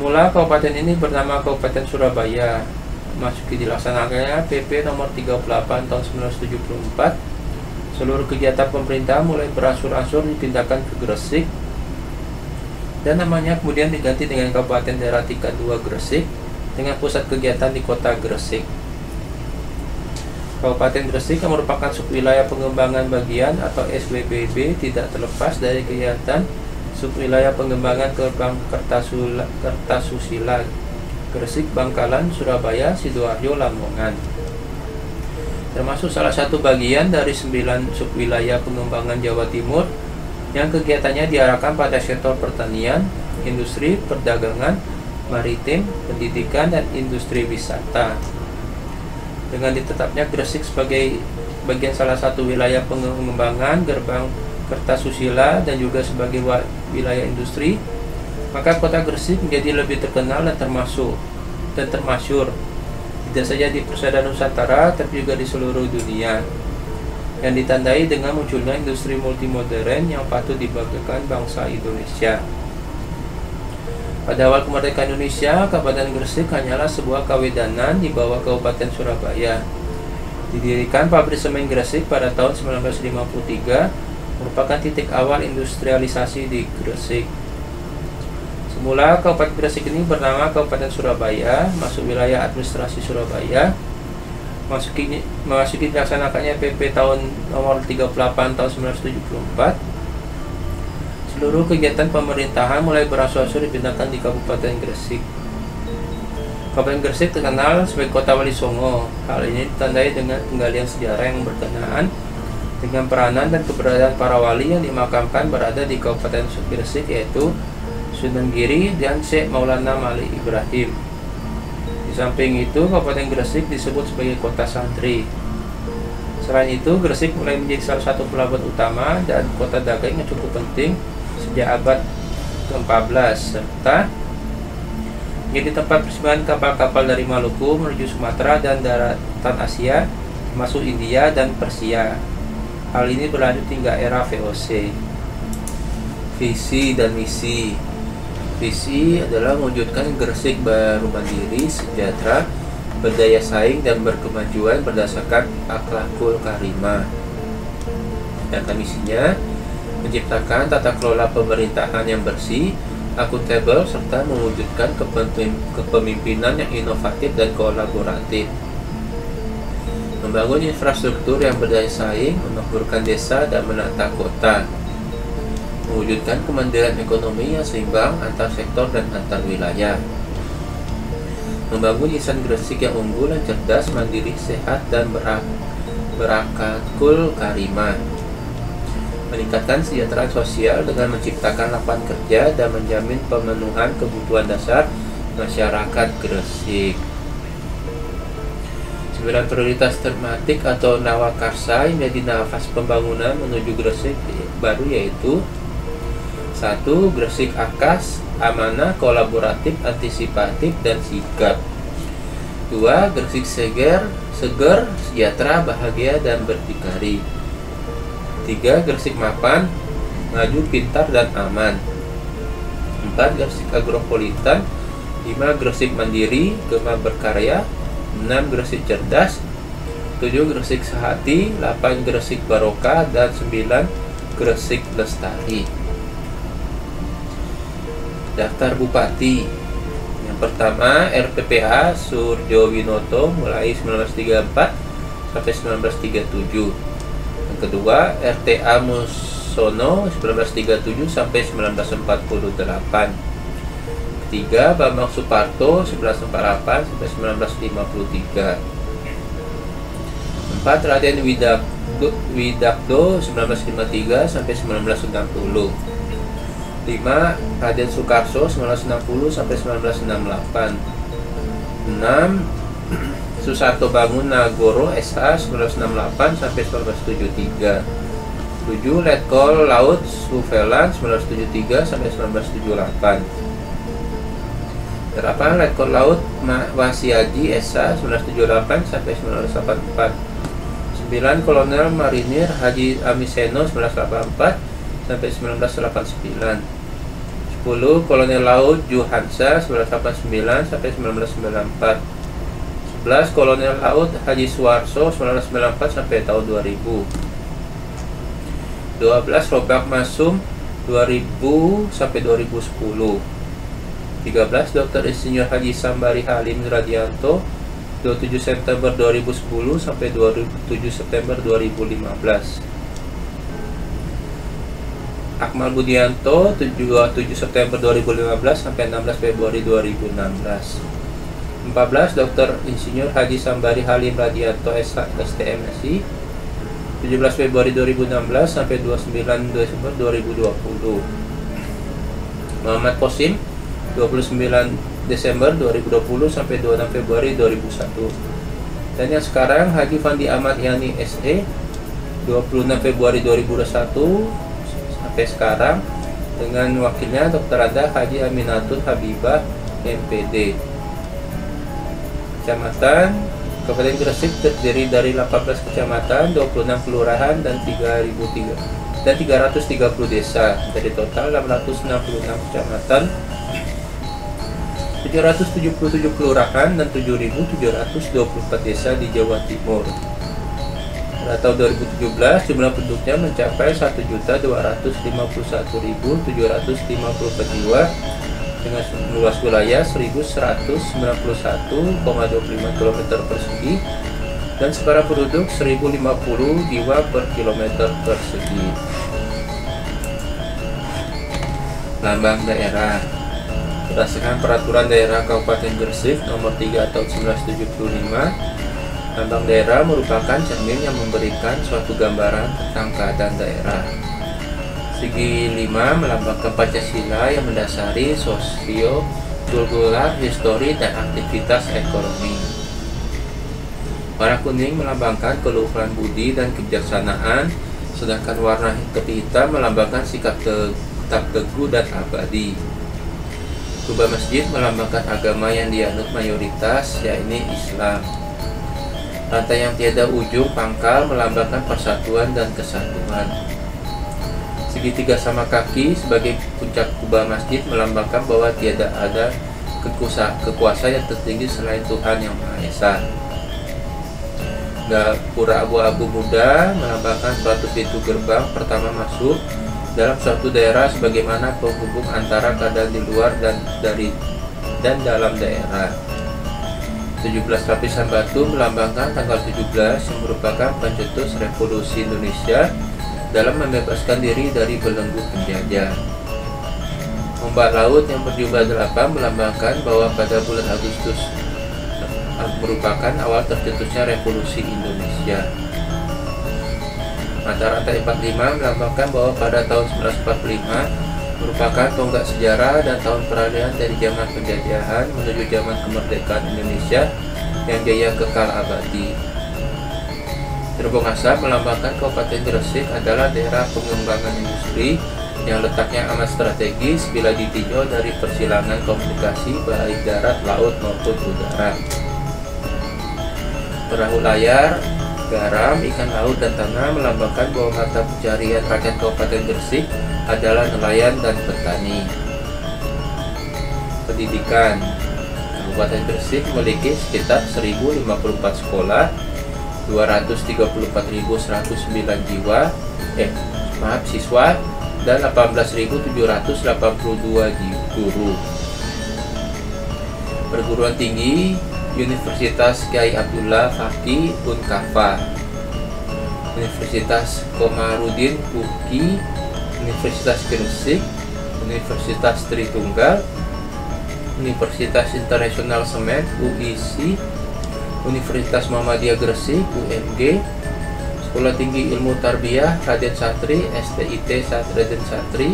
Semula kabupaten ini bernama Kabupaten Surabaya. Masuki dilaksanakannya PP nomor 38 tahun 1974. Seluruh kegiatan pemerintah mulai berangsur-angsur dipindahkan ke Gresik, dan namanya kemudian diganti dengan Kabupaten Daerah Tingkat 2 Gresik dengan pusat kegiatan di kota Gresik. Kabupaten Gresik yang merupakan subwilayah pengembangan bagian atau SWBB tidak terlepas dari kegiatan subwilayah pengembangan Gerbang Kertasusila Gresik, Bangkalan, Surabaya, Sidoarjo, Lamongan, termasuk salah satu bagian dari 9 subwilayah pengembangan Jawa Timur yang kegiatannya diarahkan pada sektor pertanian, industri, perdagangan, maritim, pendidikan, dan industri wisata. Dengan ditetapnya Gresik sebagai bagian salah satu wilayah pengembangan Gerbang Kertasusila dan juga sebagai wilayah industri, maka kota Gresik menjadi lebih terkenal dan termasyur tidak saja di persada Nusantara tapi juga di seluruh dunia, yang ditandai dengan munculnya industri multimodern yang patut dibanggakan bangsa Indonesia. Pada awal kemerdekaan Indonesia, Kabupaten Gresik hanyalah sebuah kawedanan di bawah Kabupaten Surabaya. Didirikan pabrik semen Gresik pada tahun 1953, merupakan titik awal industrialisasi di Gresik. Semula Kabupaten Gresik ini bernama Kabupaten Surabaya, masuk wilayah administrasi Surabaya. Memasuki dilaksanakannya PP tahun nomor 38 tahun 1974. Seluruh kegiatan pemerintahan mulai berangsur-angsur dipindahkan di Kabupaten Gresik. Kabupaten Gresik terkenal sebagai kota Wali Songo. Hal ini ditandai dengan penggalian sejarah yang berkenaan dengan peranan dan keberadaan para wali yang dimakamkan berada di Kabupaten Gresik, yaitu Sunan Giri dan Syekh Maulana Malik Ibrahim. Di samping itu, Kabupaten Gresik disebut sebagai kota santri. Selain itu, Gresik mulai menjadi salah satu pelabuhan utama dan kota dagang yang cukup penting sejak abad ke-14, serta menjadi tempat persimpangan kapal-kapal dari Maluku menuju Sumatera dan daratan Asia, termasuk India dan Persia. Hal ini berlanjut hingga era VOC. Visi dan misi. Visi adalah mewujudkan Gresik baru mandiri, sejahtera, berdaya saing, dan berkemajuan berdasarkan akhlakul karimah. Sedangkan misinya menciptakan tata kelola pemerintahan yang bersih, akuntabel, serta mewujudkan kepemimpinan yang inovatif dan kolaboratif. Membangun infrastruktur yang berdaya saing, memakmurkan desa, dan menata kota. Mewujudkan kemandirian ekonomi yang seimbang antar sektor dan antar wilayah. Membangun insan Gresik yang unggul dan cerdas, mandiri, sehat, dan berakhlakul karimah. Meningkatkan kesejahteraan sosial dengan menciptakan lapangan kerja dan menjamin pemenuhan kebutuhan dasar masyarakat Gresik. 9 prioritas tematik atau nawakarsa yang menjadi nafas pembangunan menuju Gresik baru, yaitu 1. Gresik akas, amanah, kolaboratif, antisipatif, dan sigap. 2. Gresik seger, sejahtera, bahagia, dan berdikari. 3. Gresik mapan, maju, pintar, dan aman. 4. Gresik agropolitan. 5. Gresik mandiri, gemar berkarya. 6. Gresik cerdas. 7. Gresik sehati. 8. Gresik barokah. Dan 9. Gresik lestari. Daftar Bupati. Yang pertama RPPA Surjo Winoto mulai 1934 sampai 1937. Yang kedua RTA Musono 1937 sampai 1948. Ketiga Bambang Suparto 1948 sampai 1953. 4. Raden Widakdo 1953 sampai 1960. 5. Raden Sukarso 1960 sampai 1968. 6. Susarto Bangun Nagoro SH 1968 sampai 1973. 7. Letkol Laut Suvelan 1973 sampai 1978. 8. Letkol Laut Wasiaji SH 1978 sampai 1984. 9. Kolonel Marinir Haji Amiseno 1984 sampai 1989. 10. 10. Kolonel Laut Juhansa 1989 sampai 1994. 11. Kolonel Laut Haji Suwarso 1994 sampai tahun 2000. 12. Robak Masum 2000 sampai 2010. 13. Dr. Insinyur Haji Sambari Halim Radianto 27 September 2010 sampai 27 September 2015. Akmal Budianto 27 September 2015 sampai 16 Februari 2016. 14. Dr. Insinyur Haji Sambari Halim Radianto STMSI 17 Februari 2016 sampai 29 Desember 2020. Muhammad Qasim 29 Desember 2020 sampai 26 Februari 2001. Dan yang sekarang Haji Fandi Ahmad Yani SE 26 Februari 2021 sampai sekarang, dengan wakilnya Dr. Anda Haji Aminatul Habibah MPD. Kecamatan Kabupaten Gresik terdiri dari 18 kecamatan, 26 kelurahan dan 330 desa. Dari total 666 kecamatan, 777 kelurahan dan 7.724 desa di Jawa Timur. Pada tahun 2017 jumlah penduduknya mencapai 1.251.754 jiwa dengan luas wilayah 1.191,25 km persegi dan sebaran penduduk 1.050 jiwa per kilometer persegi. Lambang daerah berdasarkan Peraturan Daerah Kabupaten Gresik Nomor 3 Tahun 1975, lambang daerah merupakan cermin yang memberikan suatu gambaran tentang keadaan daerah. Segi 5 melambangkan Pancasila yang mendasari sosio-kultural, histori, dan aktivitas ekonomi. Warna kuning melambangkan keluhuran budi dan kebijaksanaan, sedangkan warna hitam melambangkan sikap tetap teguh dan abadi. Kubah masjid melambangkan agama yang dianut mayoritas, yaitu Islam. Rantai yang tiada ujung pangkal melambangkan persatuan dan kesatuan. Segitiga sama kaki sebagai puncak kubah masjid melambangkan bahwa tiada ada kekuasa yang tertinggi selain Tuhan Yang Maha Esa. Gapura abu-abu muda melambangkan suatu pintu gerbang pertama masuk dalam suatu daerah sebagaimana penghubung antara keadaan di luar dan dalam daerah. 17 lapisan batu melambangkan tanggal 17 yang merupakan pencetus revolusi Indonesia dalam membebaskan diri dari belenggu penjajah. Ombak laut yang berjumlah 8 melambangkan bahwa pada bulan Agustus merupakan awal tercetusnya revolusi Indonesia. Mata rantai 45 melambangkan bahwa pada tahun 1945 merupakan tonggak sejarah dan tahun peralihan dari zaman penjajahan menuju zaman kemerdekaan Indonesia yang jaya kekal abadi. Gerbong asap melambangkan Kabupaten Gresik adalah daerah pengembangan industri yang letaknya amat strategis bila ditinjau dari persilangan komunikasi baik darat, laut maupun udara. Perahu layar, garam, ikan laut, dan tanah melambangkan bahwa mata pencarian rakyat Kabupaten Gresik adalah nelayan dan petani. Pendidikan, Kabupaten Gresik memiliki sekitar 1054 sekolah, 234.109 siswa, dan 18.782 guru. Perguruan tinggi, Universitas Kyai Abdullah Fakih Unkafa, Universitas Komarudin UKI, Universitas Gresik, Universitas Tritunggal, Universitas Internasional Semen UIC, Universitas Muhammadiyah Gresik UMG, Sekolah Tinggi Ilmu Tarbiyah Raden Satri STIT Raden Satri,